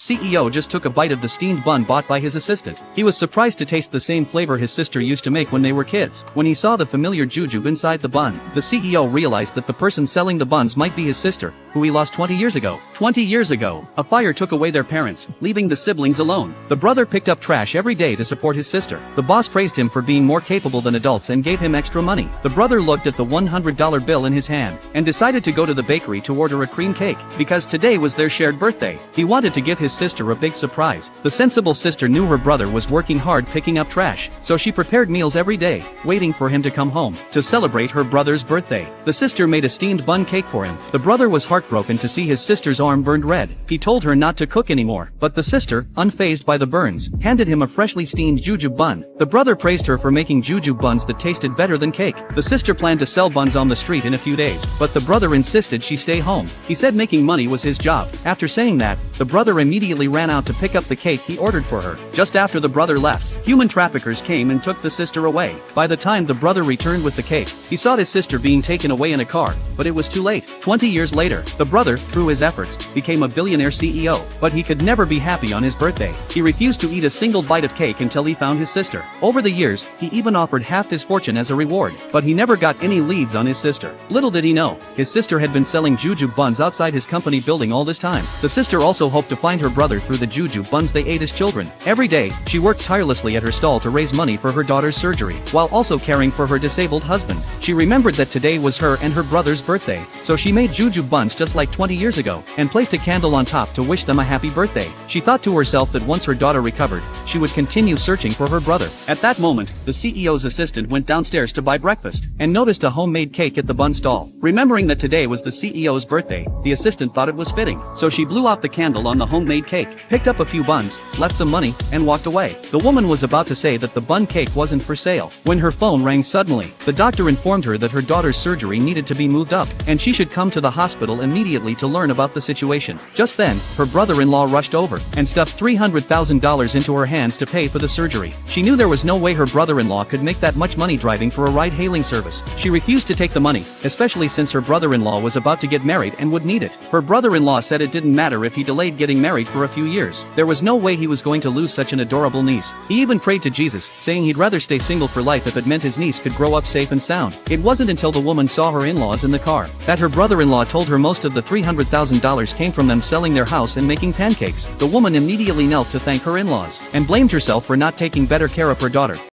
CEO just took a bite of the steamed bun bought by his assistant. He was surprised to taste the same flavor his sister used to make when they were kids. When he saw the familiar jujube inside the bun, the CEO realized that the person selling the buns might be his sister, who he lost 20 years ago. 20 years ago, a fire took away their parents, leaving the siblings alone. The brother picked up trash every day to support his sister. The boss praised him for being more capable than adults and gave him extra money. The brother looked at the $100 bill in his hand and decided to go to the bakery to order a cream cake, because today was their shared birthday. He wanted to give his sister a big surprise. The sensible sister knew her brother was working hard picking up trash, so she prepared meals every day, waiting for him to come home to celebrate her brother's birthday. The sister made a steamed bun cake for him. The brother was heartbroken to see his sister's arm burned red. He told her not to cook anymore, but the sister, unfazed by the burns, handed him a freshly steamed jujube bun. The brother praised her for making jujube buns that tasted better than cake. The sister planned to sell buns on the street in a few days, but the brother insisted she stay home. He said making money was his job. After saying that, the brother immediately ran out to pick up the cake he ordered for her. Just after the brother left, human traffickers came and took the sister away. By the time the brother returned with the cake, he saw his sister being taken away in a car, but it was too late. 20 years later, the brother, through his efforts, became a billionaire CEO, but he could never be happy on his birthday. He refused to eat a single bite of cake until he found his sister. Over the years, he even offered half his fortune as a reward, but he never got any leads on his sister. Little did he know, his sister had been selling jujube buns outside his company building all this time. The sister also hoped to find her brother through the jujube buns they ate as children. Every day, she worked tirelessly at her stall to raise money for her daughter's surgery, while also caring for her disabled husband. She remembered that today was her and her brother's birthday, so she made jujube buns just like 20 years ago, and placed a candle on top to wish them a happy birthday. She thought to herself that once her daughter recovered, she would continue searching for her brother. At that moment, the CEO's assistant went downstairs to buy breakfast, and noticed a homemade cake at the bun stall. Remembering that today was the CEO's birthday, the assistant thought it was fitting, so she blew out the candle on the homemade cake, picked up a few buns, left some money, and walked away. The woman was about to say that the bun cake wasn't for sale, when her phone rang suddenly. The doctor informed her that her daughter's surgery needed to be moved up, and she should come to the hospital immediately to learn about the situation. Just then, her brother-in-law rushed over, and stuffed $300,000 into her hands to pay for the surgery. She knew there was no way her brother-in-law could make that much money driving for a ride-hailing service. She refused to take the money, especially since her brother-in-law was about to get married and would need it. Her brother-in-law said it didn't matter if he delayed getting married for a few years. There was no way he was going to lose such an adorable niece. He even prayed to Jesus, saying he'd rather stay single for life if it meant his niece could grow up safe and sound. It wasn't until the woman saw her in-laws in the car that her brother-in-law told her most of the $300,000 came from them selling their house and making pancakes. The woman immediately knelt to thank her in-laws, and blamed herself for not taking better care of her daughter.